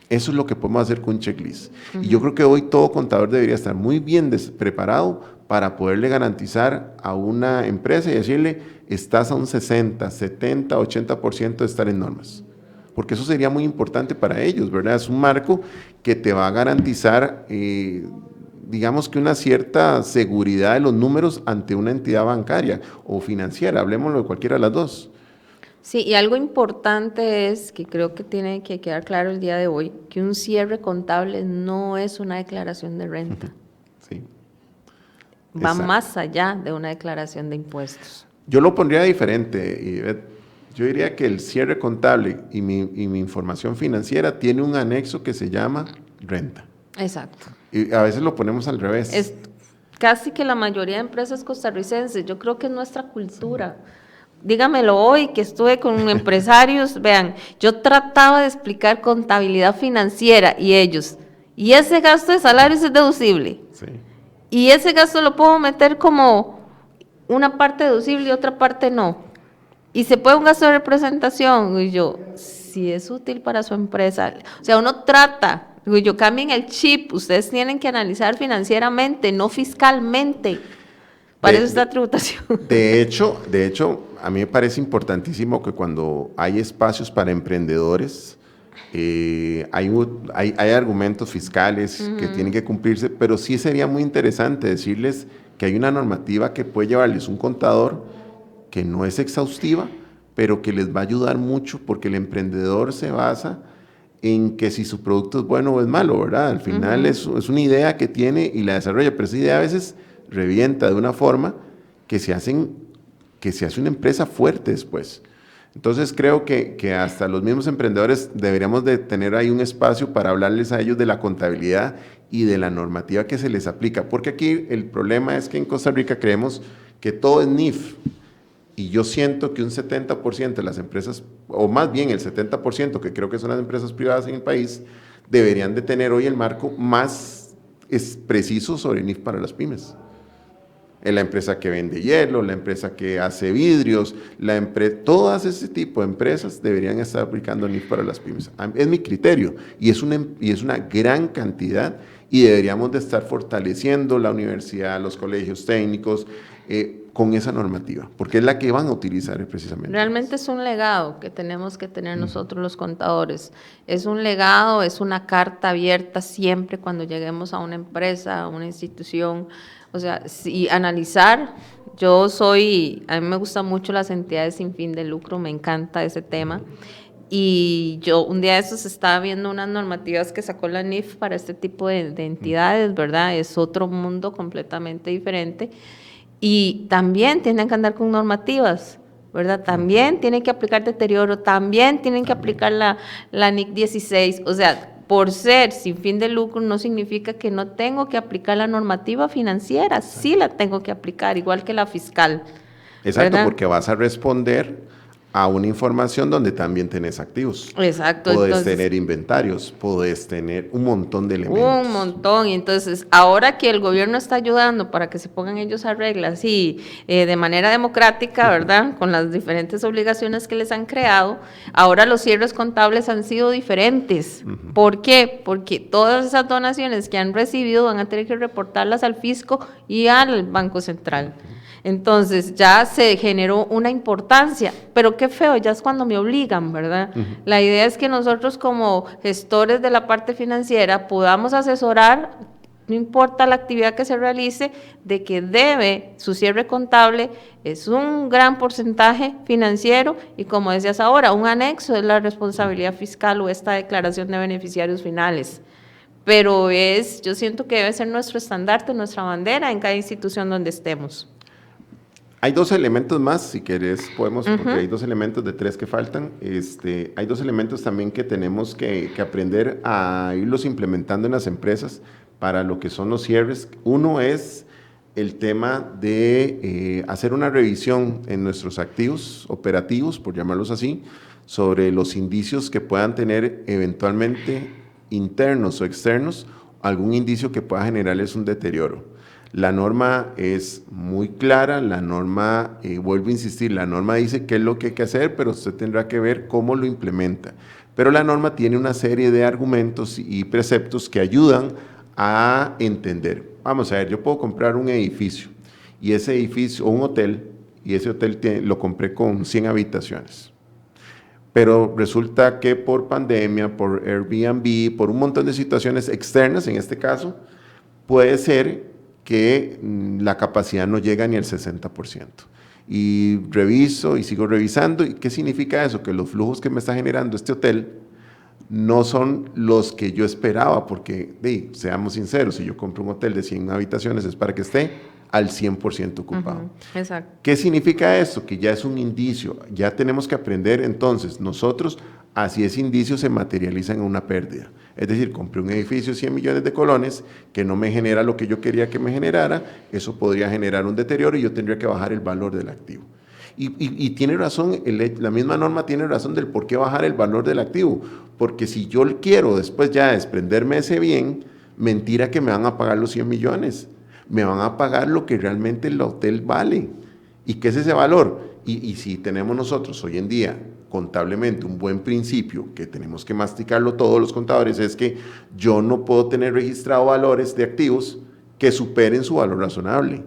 Eso es lo que podemos hacer con un checklist. Y yo creo que hoy todo contador debería estar muy bien preparado para poderle garantizar a una empresa y decirle, estás a un 60, 70, 80% de estar en normas. porque eso sería muy importante para ellos, ¿verdad? Es un marco que te va a garantizar, digamos que una cierta seguridad de los números ante una entidad bancaria o financiera, hablemoslo de cualquiera de las dos. Sí, y algo importante es que creo que tiene que quedar claro el día de hoy, que un cierre contable no es una declaración de renta. Sí. Va Exacto. más allá de una declaración de impuestos. Yo lo pondría diferente, Ivette. Yo diría que el cierre contable y mi información financiera tiene un anexo que se llama renta. Exacto. Y a veces lo ponemos al revés. Es casi que la mayoría de empresas costarricenses, yo creo que es nuestra cultura. Dígamelo hoy que estuve con empresarios, vean, yo trataba de explicar contabilidad financiera y ellos, y ese gasto de salarios es deducible, Sí. y ese gasto lo puedo meter como una parte deducible y otra parte no, y se puede un gasto de representación, y yo, si es útil para su empresa, o sea, uno trata, digo yo, cambien el chip, ustedes tienen que analizar financieramente, no fiscalmente, para eso está tributación. De hecho, a mí me parece importantísimo que cuando hay espacios para emprendedores, hay argumentos fiscales que tienen que cumplirse, pero sí sería muy interesante decirles que hay una normativa que puede llevarles un contador que no es exhaustiva, pero que les va a ayudar mucho porque el emprendedor se basa en que si su producto es bueno o es malo, ¿verdad? Al final es una idea que tiene y la desarrolla, pero esa idea a veces revienta de una forma que se hace una empresa fuerte después. Entonces creo que hasta los mismos emprendedores deberíamos de tener ahí un espacio para hablarles a ellos de la contabilidad y de la normativa que se les aplica, porque aquí el problema es que en Costa Rica creemos que todo es NIF, y yo siento que un 70% de las empresas, o más bien el 70%, que creo que son las empresas privadas en el país, deberían de tener hoy el marco más preciso sobre NIF para las pymes. La empresa que vende hielo, la empresa que hace vidrios, todas ese tipo de empresas deberían estar aplicando NIF para las pymes. Es mi criterio y es una gran cantidad y deberíamos de estar fortaleciendo la universidad, los colegios técnicos con esa normativa, porque es la que van a utilizar precisamente. Realmente es un legado que tenemos que tener nosotros los contadores. Es un legado, es una carta abierta siempre cuando lleguemos a una empresa, a una institución. O sea, si analizar, a mí me gustan mucho las entidades sin fin de lucro, me encanta ese tema. Y yo un día de esos estaba viendo unas normativas que sacó la NIF para este tipo de entidades, ¿verdad? Es otro mundo completamente diferente. Y también tienen que andar con normativas, ¿verdad? También tienen que aplicar deterioro, también tienen que aplicar la NIC 16. O sea, por ser sin fin de lucro no significa que no tengo que aplicar la normativa financiera, sí la tengo que aplicar, igual que la fiscal. Exacto, ¿verdad? porque vas a responder a una información donde también tenés activos. Exacto. Podés entonces, tener inventarios, podés tener un montón de elementos. un montón, y entonces ahora que el gobierno está ayudando para que se pongan ellos a reglas y de manera democrática, ¿verdad? Con las diferentes obligaciones que les han creado, ahora los cierres contables han sido diferentes. ¿Por qué? Porque todas esas donaciones que han recibido van a tener que reportarlas al fisco y al Banco Central. Entonces ya se generó una importancia, pero qué feo, ya es cuando me obligan, ¿verdad? La idea es que nosotros como gestores de la parte financiera podamos asesorar, no importa la actividad que se realice, de que su cierre contable es un gran porcentaje financiero y como decías ahora, un anexo es la responsabilidad fiscal o esta declaración de beneficiarios finales. Pero yo siento que debe ser nuestro estandarte, nuestra bandera en cada institución donde estemos. Hay dos elementos más, si querés podemos, porque hay dos elementos de tres que faltan. Hay dos elementos también que tenemos que aprender a irlos implementando en las empresas para lo que son los cierres. Uno es el tema de hacer una revisión en nuestros activos operativos, por llamarlos así, sobre los indicios que puedan tener eventualmente internos o externos, algún indicio que pueda generarles un deterioro. La norma es muy clara, la norma, vuelvo a insistir, la norma dice qué es lo que hay que hacer, pero usted tendrá que ver cómo lo implementa. Pero la norma tiene una serie de argumentos y preceptos que ayudan a entender. Vamos a ver, yo puedo comprar un edificio, y ese edificio, o un hotel, y ese hotel lo compré con 100 habitaciones. Pero resulta que por pandemia, por Airbnb, por un montón de situaciones externas, en este caso, puede ser que la capacidad no llega ni al 60%. Y reviso y sigo revisando. ¿Y qué significa eso? Que los flujos que me está generando este hotel no son los que yo esperaba, porque, seamos sinceros, si yo compro un hotel de 100 habitaciones es para que esté al 100% ocupado. Exacto. ¿Qué significa esto? Que ya es un indicio, ya tenemos que aprender entonces nosotros a si ese indicio se materializa en una pérdida. Es decir, compré un edificio de 100 millones de colones que no me genera lo que yo quería que me generara, eso podría generar un deterioro y yo tendría que bajar el valor del activo. Y tiene razón, la misma norma tiene razón del por qué bajar el valor del activo, porque si yo quiero después ya desprenderme de ese bien, mentira que me van a pagar los 100 millones, me van a pagar lo que realmente el hotel vale. ¿Y qué es ese valor? Y si tenemos nosotros hoy en día contablemente un buen principio, que tenemos que masticarlo todos los contadores, es que yo no puedo tener registrado valores de activos que superen su valor razonable.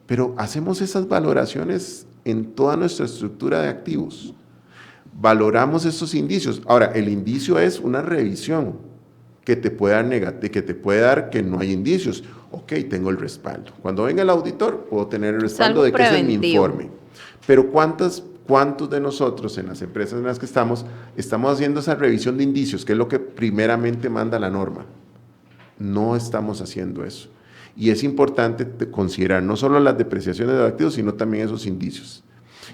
Pero hacemos esas valoraciones en toda nuestra estructura de activos. Valoramos estos indicios. Ahora, el indicio es una revisión que te puede dar que no hay indicios. Ok, tengo el respaldo. Cuando venga el auditor, puedo tener el respaldo de que ese es mi informe. Pero ¿cuántos de nosotros en las empresas en las que estamos haciendo esa revisión de indicios, que es lo que primeramente manda la norma? No estamos haciendo eso. Y es importante considerar no solo las depreciaciones de activos, sino también esos indicios.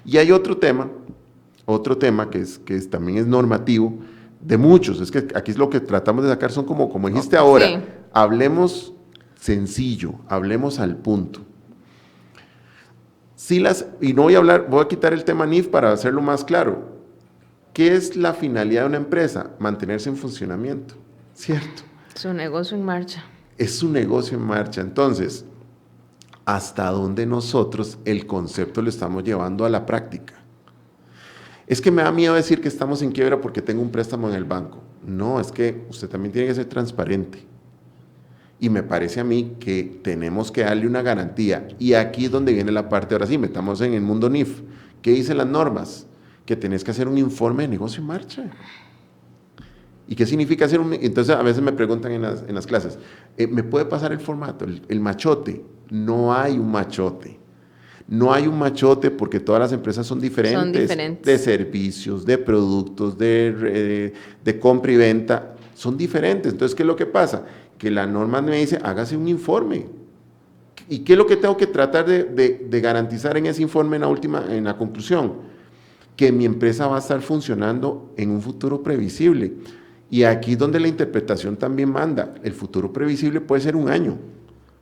Y hay otro tema que también es normativo, de muchos, es que aquí es lo que tratamos de sacar, son como dijiste ahora, sí. Hablemos sencillo, hablemos al punto. Y no voy a quitar el tema NIF para hacerlo más claro. ¿Qué es la finalidad de una empresa? Mantenerse en funcionamiento, ¿cierto? Su negocio en marcha. Es su negocio en marcha. Entonces, ¿hasta dónde nosotros el concepto lo estamos llevando a la práctica? Es que me da miedo decir que estamos en quiebra porque tengo un préstamo en el banco. No, es que usted también tiene que ser transparente. Y me parece a mí que tenemos que darle una garantía. Y aquí es donde viene la parte, ahora sí, metamos en el mundo NIF. ¿Qué dicen las normas? Que tenés que hacer un informe de negocio en marcha. ¿Y qué significa hacer un...? Entonces, a veces me preguntan en las clases, ¿me puede pasar el formato, el machote? No hay un machote. No hay un machote porque todas las empresas son diferentes. De servicios, de productos, de compra y venta, son diferentes. Entonces, ¿qué es lo que pasa? Que la norma me dice, hágase un informe. ¿Y qué es lo que tengo que tratar de garantizar en ese informe en la conclusión? Que mi empresa va a estar funcionando en un futuro previsible. Y aquí es donde la interpretación también manda. El futuro previsible puede ser un año,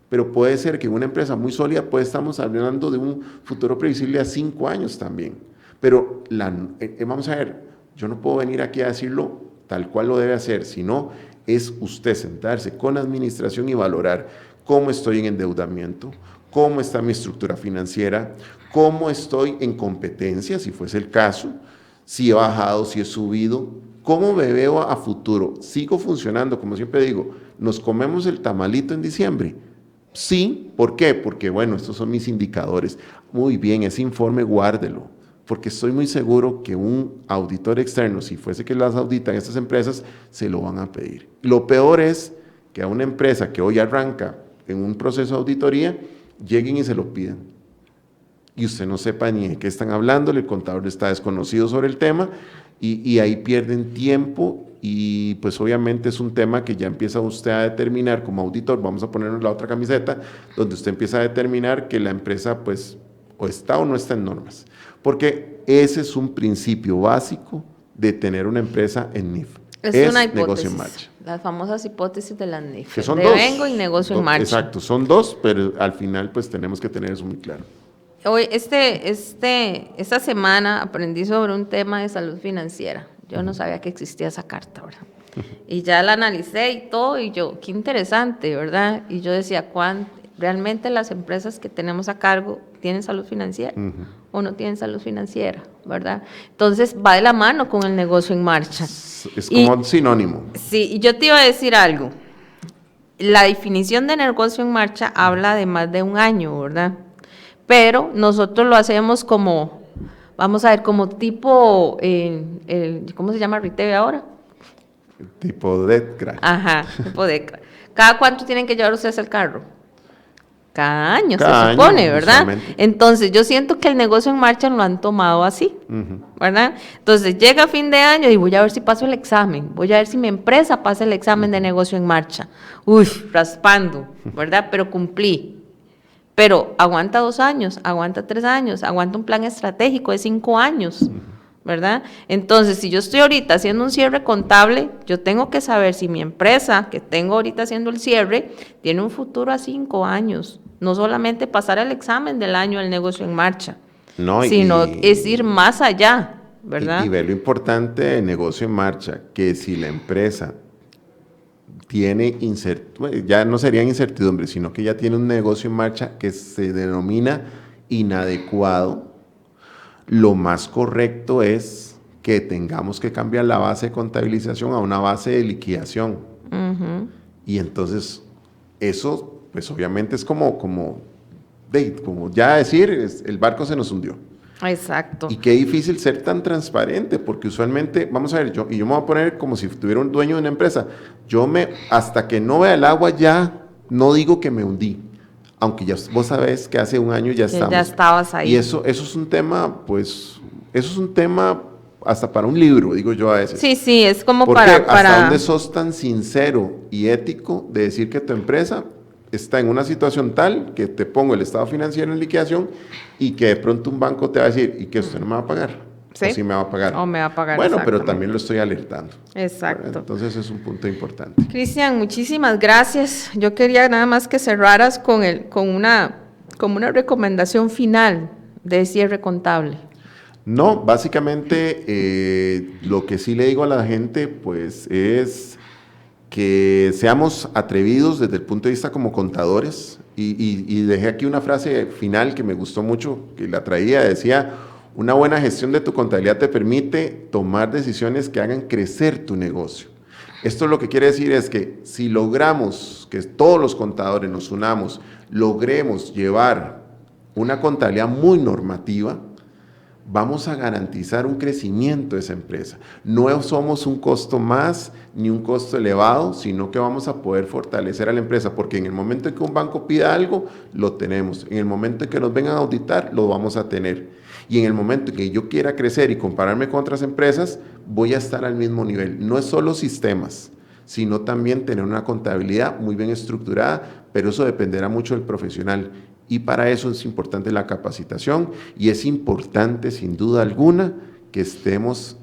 pero puede ser que una empresa muy sólida, pues estamos hablando de un futuro previsible a 5 años también. Pero vamos a ver, yo no puedo venir aquí a decirlo tal cual lo debe hacer, sino es usted sentarse con la administración y valorar cómo estoy en endeudamiento, cómo está mi estructura financiera, cómo estoy en competencia, si fuese el caso, si he bajado, si he subido, cómo me veo a futuro, sigo funcionando, como siempre digo, ¿nos comemos el tamalito en diciembre? Sí, ¿por qué? Porque bueno, estos son mis indicadores. Muy bien, ese informe guárdelo, porque estoy muy seguro que un auditor externo, si fuese que las auditan estas empresas, se lo van a pedir. Lo peor es que a una empresa que hoy arranca en un proceso de auditoría, lleguen y se lo pidan. Y usted no sepa ni de qué están hablando, el contador está desconocido sobre el tema, y ahí pierden tiempo, y pues obviamente es un tema que ya empieza usted a determinar como auditor, vamos a ponernos la otra camiseta, donde usted empieza a determinar que la empresa pues o está o no está en normas, porque ese es un principio básico de tener una empresa en NIF. Es una hipótesis, negocio en marcha. Las famosas hipótesis de las NIF, que son dos, devengo y negocio en marcha. Exacto, son dos, pero al final pues tenemos que tener eso muy claro. Hoy, esta semana aprendí sobre un tema de salud financiera. Yo no sabía que existía esa carta, ¿verdad? Y ya la analicé y todo, y yo, qué interesante, ¿verdad? Y yo decía, ¿realmente las empresas que tenemos a cargo tienen salud financiera o no tienen salud financiera, ¿verdad? Entonces, va de la mano con el negocio en marcha. Es como un sinónimo. Sí, y yo te iba a decir algo. La definición de negocio en marcha habla de más de un año, ¿verdad? Pero nosotros lo hacemos como vamos a ver, como tipo, ¿cómo se llama Riteve ahora? Tipo DECRA. Ajá, tipo DECRA. ¿Cada cuánto tienen que llevar ustedes el carro? Cada año, Cada se supone, año, ¿verdad? usualmente. Entonces, yo siento que el negocio en marcha lo han tomado así, ¿verdad? Entonces, llega fin de año y voy a ver si paso el examen, voy a ver si mi empresa pasa el examen de negocio en marcha. Uy, raspando, ¿verdad? Pero cumplí. Pero aguanta 2 años, aguanta 3 años, aguanta un plan estratégico de 5 años, ¿verdad? Entonces, si yo estoy ahorita haciendo un cierre contable, yo tengo que saber si mi empresa que tengo ahorita haciendo el cierre tiene un futuro a 5 años, no solamente pasar el examen del año del negocio en marcha, No, sino es ir más allá, ¿verdad? Y ver lo importante del negocio en marcha, que si la empresa tiene ya no sería incertidumbre, sino que ya tiene un negocio en marcha que se denomina inadecuado, lo más correcto es que tengamos que cambiar la base de contabilización a una base de liquidación. Y entonces, eso, pues obviamente es como ya decir, el barco se nos hundió. Exacto. Y qué difícil ser tan transparente, porque usualmente, vamos a ver, yo me voy a poner como si tuviera un dueño de una empresa. Hasta que no vea el agua ya, no digo que me hundí. Aunque ya vos sabés que hace un año ya estamos. Ya estabas ahí. Y eso es un tema, pues, eso es un tema hasta para un libro, digo yo a veces. Sí, es como porque para... hasta dónde sos tan sincero y ético de decir que tu empresa está en una situación tal que te pongo el estado financiero en liquidación y que de pronto un banco te va a decir, ¿y que usted no me va a pagar? ¿Sí? O sí me va a pagar. O me va a pagar, bueno, pero también lo estoy alertando. Exacto. Entonces es un punto importante. Cristian, muchísimas gracias. Yo quería nada más que cerraras con una recomendación final de cierre contable. No, básicamente lo que sí le digo a la gente pues es que seamos atrevidos desde el punto de vista como contadores y dejé aquí una frase final que me gustó mucho, que la traía, decía, una buena gestión de tu contabilidad te permite tomar decisiones que hagan crecer tu negocio. Esto lo que quiere decir es que si logramos que todos los contadores nos unamos, logremos llevar una contabilidad muy normativa, vamos a garantizar un crecimiento de esa empresa. No somos un costo más ni un costo elevado, sino que vamos a poder fortalecer a la empresa, porque en el momento en que un banco pida algo, lo tenemos. En el momento en que nos vengan a auditar, lo vamos a tener. Y en el momento en que yo quiera crecer y compararme con otras empresas, voy a estar al mismo nivel. No es solo sistemas, sino también tener una contabilidad muy bien estructurada, pero eso dependerá mucho del profesional. Y para eso es importante la capacitación y es importante, sin duda alguna, que estemos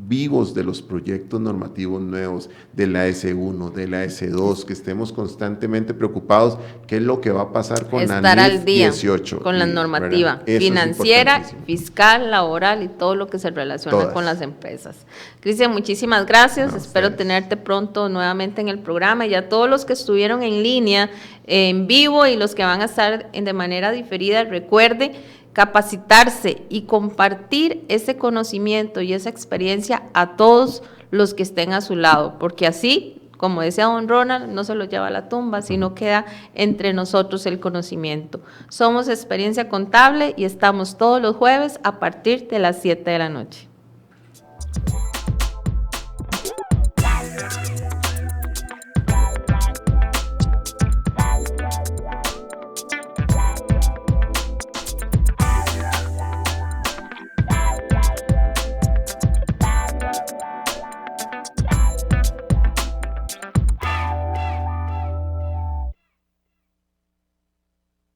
vivos de los proyectos normativos nuevos, de la S1, de la S2, que estemos constantemente preocupados qué es lo que va a pasar con Estar la NIF al día 18. con la normativa financiera, fiscal, laboral y todo lo que se relaciona con las empresas. Cristian, muchísimas gracias. Espero tenerte pronto nuevamente en el programa y a todos los que estuvieron en línea, en vivo y los que van a estar de manera diferida, recuerde capacitarse y compartir ese conocimiento y esa experiencia a todos los que estén a su lado, porque así, como decía don Ronald, no se lo lleva a la tumba, sino queda entre nosotros el conocimiento. Somos Experiencia Contable y estamos todos los jueves a partir de las 7 de la noche.